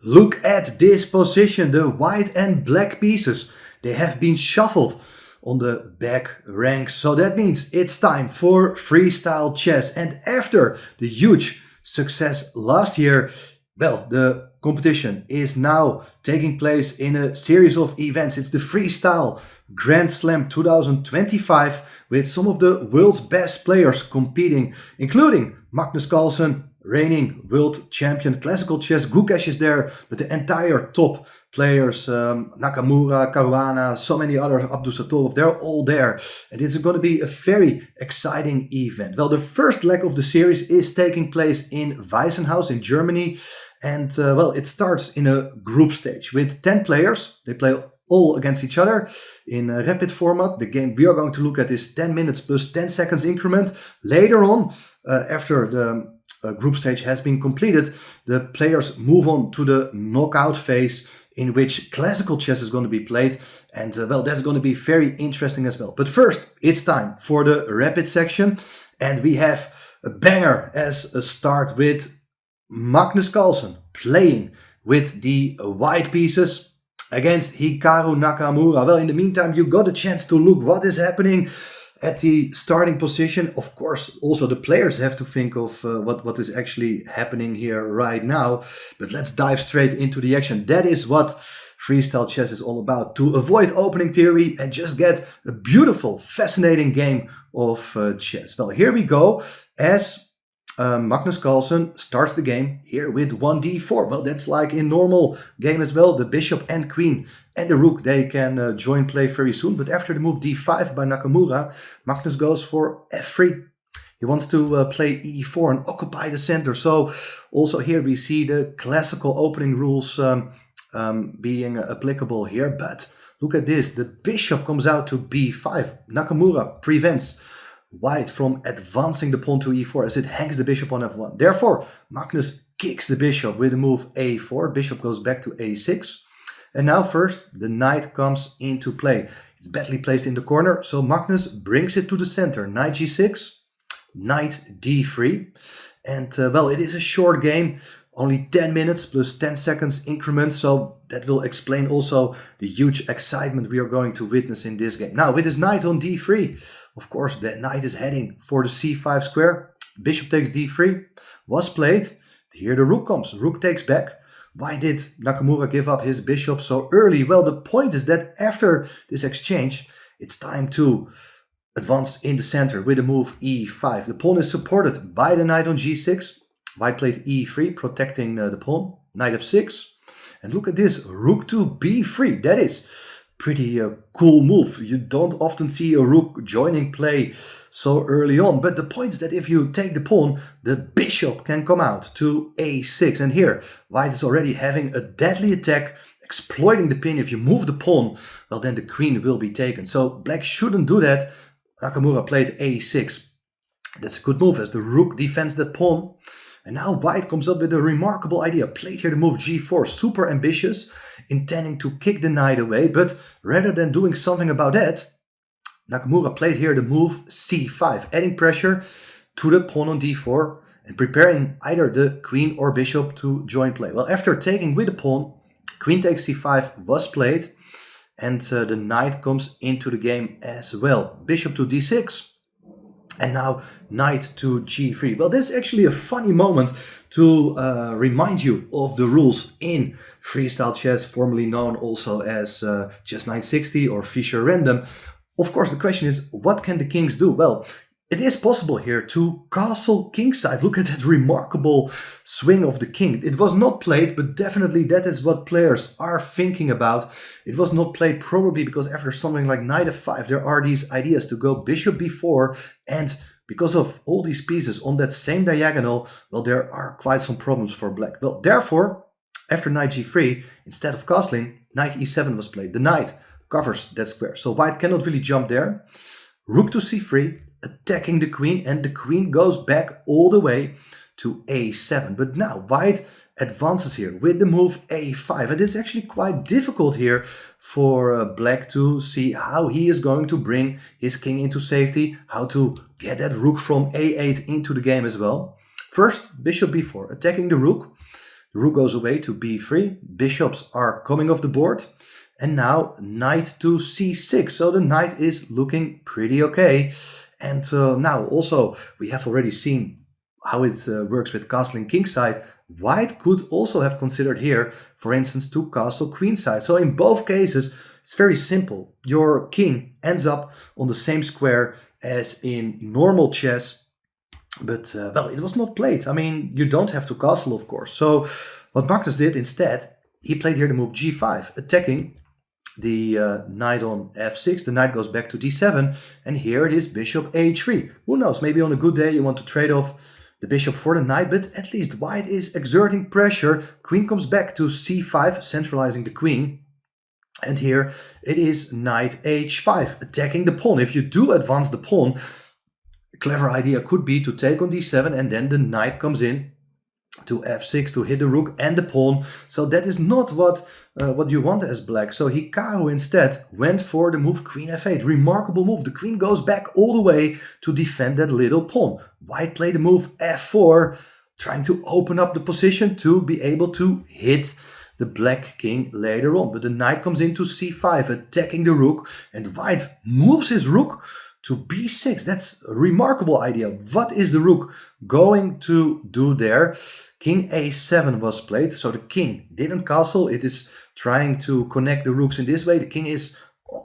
Look at this position, the white and black pieces. They have been shuffled on the back ranks. So that means it's time for freestyle chess. And after the huge success last year, well, the competition is now taking place in a series of events. It's the Freestyle Grand Slam 2025 with some of the world's best players competing, including Magnus Carlsen, reigning world champion. Classical chess, Gukesh is there, but the entire top players, Nakamura, Caruana, so many other, Abdusattorov, they're all there. And it's going to be a very exciting event. Well, the first leg of the series is taking place in Weissenhaus in Germany. And well, it starts in a group stage with 10 players. They play all against each other in a rapid format. The game we are going to look at is 10 minutes plus 10 seconds increment. Later on, after the group stage has been completed, the players move on to the knockout phase in which classical chess is going to be played. And well, that's going to be very interesting as well. But first, it's time for the rapid section. And we have a banger as a start with Magnus Carlsen playing with the white pieces against Hikaru Nakamura. Well, in the meantime, you got a chance to look what is happening at the starting position. Of course, also the players have to think of what is actually happening here right now. But let's dive straight into the action. That is what freestyle chess is all about. To avoid opening theory and just get a beautiful, fascinating game of chess. Well, here we go as Magnus Carlsen starts the game here with 1d4. Well, that's like in normal game as well. The bishop and queen and the rook, they can join play very soon. But after the move d5 by Nakamura, Magnus goes for f3. He wants to play e4 and occupy the center. So also here we see the classical opening rules being applicable here. But look at this. The bishop comes out to b5. Nakamura prevents white from advancing the pawn to e4 as it hangs the bishop on f1. Therefore, Magnus kicks the bishop with the move a4. Bishop goes back to a6. And now first, the knight comes into play. It's badly placed in the corner, so Magnus brings it to the center. Knight g6, knight d3. And well, it is a short game. Only 10 minutes plus 10 seconds increment. So that will explain also the huge excitement we are going to witness in this game. Now, with his knight on d3, of course, the knight is heading for the c5 square. Bishop takes d3, was played. Here the rook comes. Rook takes back. Why did Nakamura give up his bishop so early? Well, the point is that after this exchange, it's time to advance in the center with the move e5. The pawn is supported by the knight on g6. White played e3, protecting the pawn. Knight f6. And look at this, rook to b3. That is pretty cool move. You don't often see a rook joining play so early on. But the point is that if you take the pawn, the bishop can come out to a6. And here, white is already having a deadly attack, exploiting the pin. If you move the pawn, well, then the queen will be taken. So black shouldn't do that. Nakamura played a6. That's a good move as the rook defends that pawn. And now white comes up with a remarkable idea. Played here the move g4, super ambitious, intending to kick the knight away. But rather than doing something about that, Nakamura played here the move c5, adding pressure to the pawn on d4 and preparing either the queen or bishop to join play. Well, after taking with the pawn, queen takes c5 was played, and the knight comes into the game as well. Bishop to d6. And now knight to g3. Well, this is actually a funny moment to remind you of the rules in freestyle chess, formerly known also as Chess 960 or Fischer Random. Of course, the question is, what can the kings do? Well, it is possible here to castle kingside. Look at that remarkable swing of the king. It was not played, but definitely that is what players are thinking about. It was not played probably because after something like knight f5, there are these ideas to go bishop b4. And because of all these pieces on that same diagonal, well, there are quite some problems for black. Well, therefore, after knight g3, instead of castling, knight e7 was played. The knight covers that square, so white cannot really jump there. Rook to c3. Attacking the queen, and the queen goes back all the way to a7. But now white advances here with the move a5. And it's actually quite difficult here for black to see how he is going to bring his king into safety, how to get that rook from a8 into the game as well. First, bishop b4, attacking the rook. The rook goes away to b3. Bishops are coming off the board. And now knight to c6. So the knight is looking pretty okay. And now also we have already seen how it works with castling kingside. White could also have considered here, for instance, to castle queenside. So in both cases, it's very simple. Your king ends up on the same square as in normal chess. But, well, it was not played. I mean, you don't have to castle, of course. So what Magnus did instead, he played here the move g5, attacking the knight on f6. The knight goes back to d7. And here it is bishop a3. Who knows, maybe on a good day you want to trade off the bishop for the knight, but at least white is exerting pressure. Queen comes back to c5, centralizing the queen. And here it is knight h5, attacking the pawn. If you do advance the pawn, a clever idea could be to take on d7 and then the knight comes in to f6 to hit the rook and the pawn. So that is not what you want as black. So Hikaru instead went for the move queen f8. Remarkable move. The queen goes back all the way to defend that little pawn. White played the move f4, trying to open up the position to be able to hit the black king later on. But the knight comes into c5, attacking the rook, and white moves his rook to b6. That's a remarkable idea. What is the rook going to do there? King a7 was played, so the king didn't castle. It is trying to connect the rooks in this way. The king is,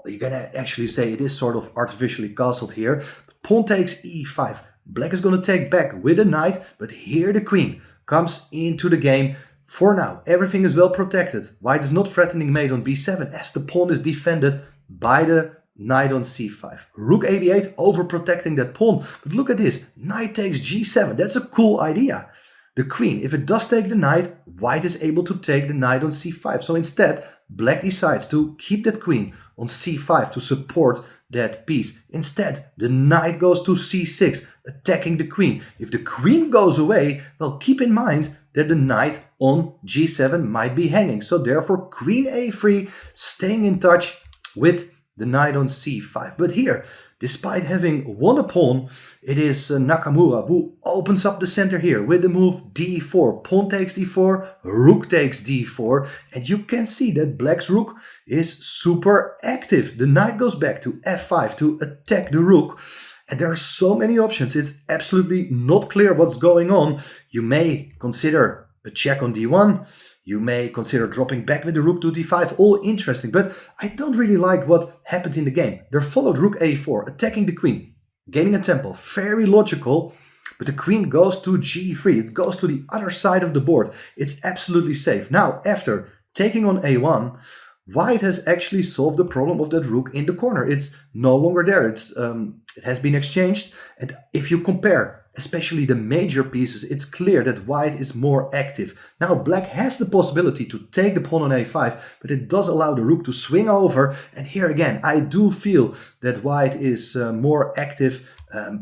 you can actually say it is sort of artificially castled here. Pawn takes e5. Black is going to take back with the knight, but here the queen comes into the game. For now, everything is well protected. White is not threatening mate on b7 as the pawn is defended by the knight on c5. Rook a b8 overprotecting that pawn. But look at this. Knight takes g7. That's a cool idea. The queen, if it does take the knight, white is able to take the knight on c5. So instead, black decides to keep that queen on c5 to support that piece. Instead, the knight goes to c6, attacking the queen. If the queen goes away, well, keep in mind that the knight on g7 might be hanging. So therefore, queen a3, staying in touch with the knight on c5. But here, despite having won a pawn, it is Nakamura who opens up the center here with the move d4. Pawn takes d4, rook takes d4. And you can see that black's rook is super active. The knight goes back to f5 to attack the rook. And there are so many options. It's absolutely not clear what's going on. You may consider a check on d1. You may consider dropping back with the rook to d5, all interesting, but I don't really like what happened in the game. There followed rook a4, attacking the queen, gaining a tempo, very logical, but the queen goes to g3, it goes to the other side of the board. It's absolutely safe. Now, after taking on a1, white has actually solved the problem of that rook in the corner. It's no longer there, it has been exchanged, and if you compare especially the major pieces, it's clear that white is more active. Now black has the possibility to take the pawn on a5, but it does allow the rook to swing over. And here again, I do feel that white is more active.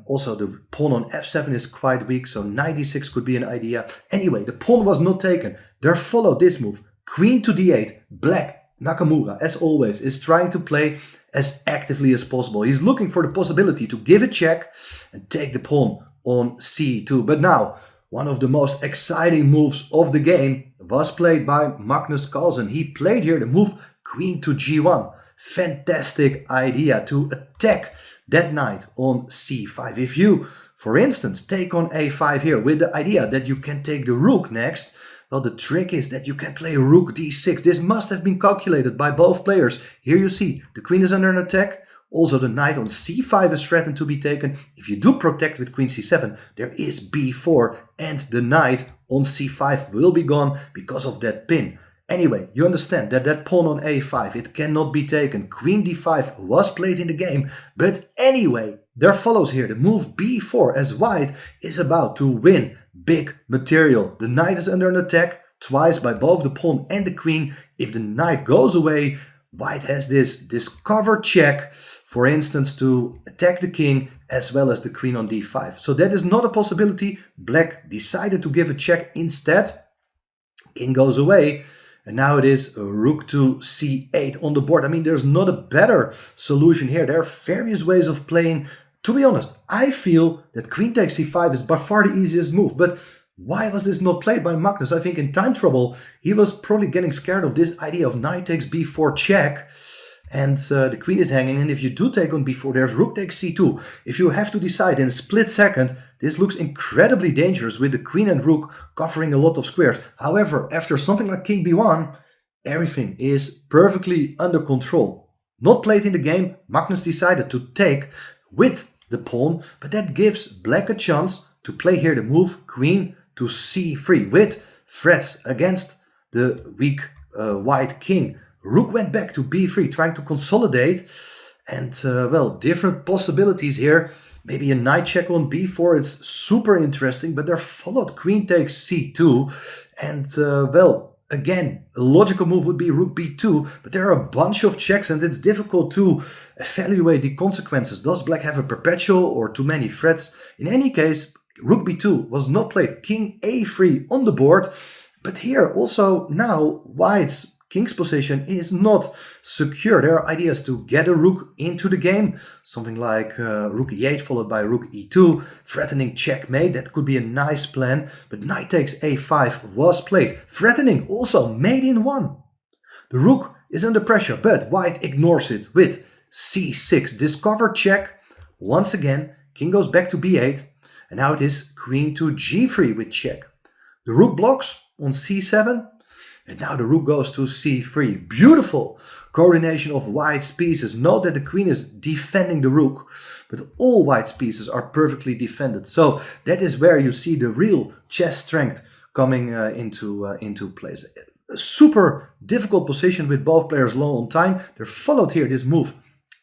Also, the pawn on f7 is quite weak, so knight d6 could be an idea. Anyway, the pawn was not taken. There followed this move, queen to d8. Black, Nakamura, as always, is trying to play as actively as possible. He's looking for the possibility to give a check and take the pawn on c2. But now, one of the most exciting moves of the game was played by Magnus Carlsen. He played here the move queen to g1. Fantastic idea to attack that knight on c5. If you, for instance, take on a5 here with the idea that you can take the rook next, well, the trick is that you can play rook d6. This must have been calculated by both players. Here you see the queen is under an attack. Also, the knight on c5 is threatened to be taken. If you do protect with queen c7, there is b4, and the knight on c5 will be gone because of that pin. Anyway, you understand that that pawn on a5, it cannot be taken. Queen d5 was played in the game, but anyway, there follows here the move b4 as white is about to win big material. The knight is under an attack twice by both the pawn and the queen. If the knight goes away, white has this cover check, for instance, to attack the king as well as the queen on d5. So that is not a possibility. Black decided to give a check instead. King goes away. And now it is rook to c8 on the board. I mean, there's not a better solution here. There are various ways of playing. To be honest, I feel that queen takes c5 is by far the easiest move. But Why was this not played by Magnus? I think in time trouble, he was probably getting scared of this idea of knight takes b4 check. And the queen is hanging, and if you do take on b4, there's rook takes c2. If you have to decide in a split second, this looks incredibly dangerous with the queen and rook covering a lot of squares. However, after something like king b1, everything is perfectly under control. Not played in the game, Magnus decided to take with the pawn, but that gives black a chance to play here the move queen to c3 with threats against the weak white king. Rook went back to b3, trying to consolidate, and well, different possibilities here. Maybe a knight check on b4, it's super interesting, but they're followed queen takes c2, and well, again, a logical move would be rook b2, but there are a bunch of checks and it's difficult to evaluate the consequences. Does black have a perpetual or too many threats? In any case, rook b2 was not played, king a3 on the board, but here also now white's king's position is not secure. There are ideas to get a rook into the game, something like rook e8 followed by rook e2, threatening checkmate. That could be a nice plan, but knight takes a5 was played, threatening also mate in one. The rook is under pressure, but white ignores it with c6, discovered check. Once again, king goes back to b8, and now it is queen to g3 with check. The rook blocks on c7, and now the rook goes to c3. Beautiful coordination of white's pieces. Note that the queen is defending the rook, but all white's pieces are perfectly defended. So that is where you see the real chess strength coming into place. A super difficult position with both players low on time. They followed here this move,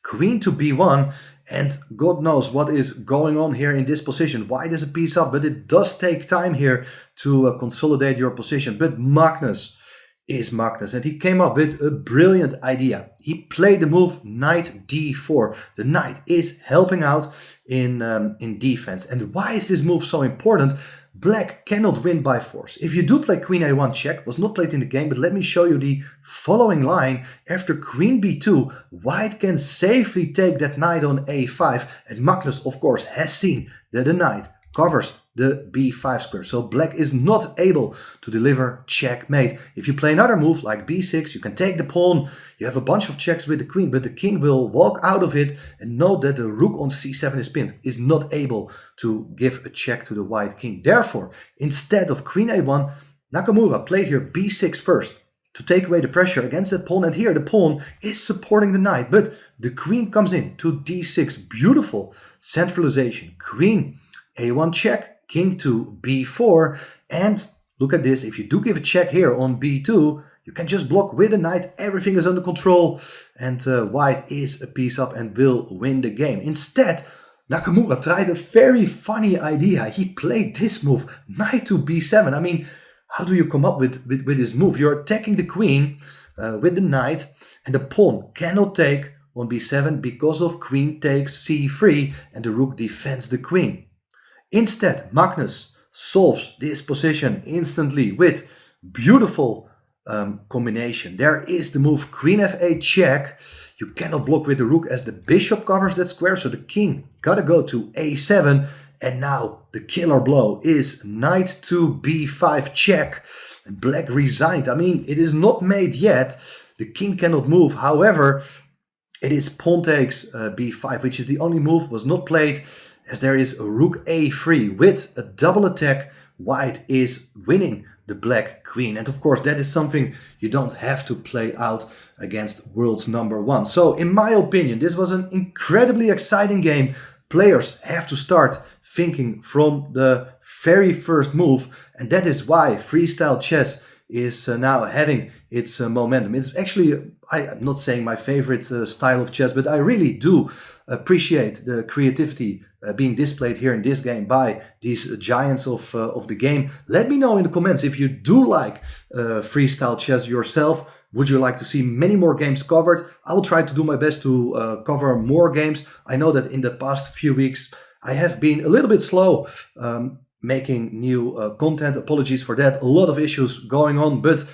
queen to b1, and God knows what is going on here in this position. White is a piece up, but it does take time here to consolidate your position. But Magnus is Magnus, and he came up with a brilliant idea. He played the move knight d4. The knight is helping out in defense. And why is this move so important? Black cannot win by force. If you do play queen a1 check, was not played in the game, but let me show you the following line. After queen b2, white can safely take that knight on a5, and Magnus of course has seen that the knight covers the b5 square. So black is not able to deliver checkmate. If you play another move like b6, you can take the pawn. You have a bunch of checks with the queen, but the king will walk out of it. And note that the rook on c7 is pinned, is not able to give a check to the white king. Therefore, instead of queen a1, Nakamura played here b6 first to take away the pressure against that pawn. And here the pawn is supporting the knight, but the queen comes in to d6. Beautiful centralization. Queen a1 check, king to b4, and look at this, if you do give a check here on b2, you can just block with a knight, everything is under control, and white is a piece up and will win the game. Instead, Nakamura tried a very funny idea. He played this move, knight to b7. I mean, how do you come up with this move? You're attacking the queen with the knight, and the pawn cannot take on b7 because of queen takes c3, and the rook defends the queen. Instead, Magnus solves this position instantly with beautiful combination. There is the move queen f8 check. You cannot block with the rook as the bishop covers that square, so the king gotta go to a7. And now the killer blow is knight to b5 check. And black resigned. I mean, it is not made yet. The king cannot move. However, it is pawn takes b5, which is the only move, was not played, as there is a rook a3 with a double attack. White is winning the black queen, and of course that is something you don't have to play out against world's #1. So in my opinion, this was an incredibly exciting game. Players have to start thinking from the very first move, and that is why freestyle chess is now having its momentum. It's actually, I'm not saying my favorite style of chess, but I really do appreciate the creativity being displayed here in this game by these giants of the game. Let me know in the comments if you do like freestyle chess yourself. Would you like to see many more games covered? I will try to do my best to cover more games. I know that in the past few weeks I have been a little bit slow making new content. Apologies for that. A lot of issues going on, but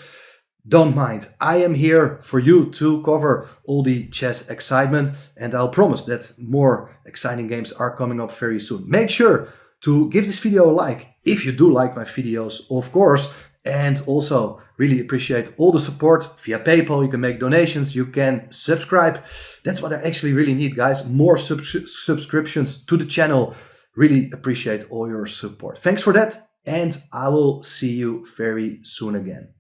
don't mind. I am here for you to cover all the chess excitement, and I'll promise that more exciting games are coming up very soon. Make sure to give this video a like if you do like my videos, of course, and also really appreciate all the support via PayPal. You can make donations, you can subscribe. That's what I actually really need, guys. More subscriptions to the channel. Really appreciate all your support. Thanks for that, and I will see you very soon again.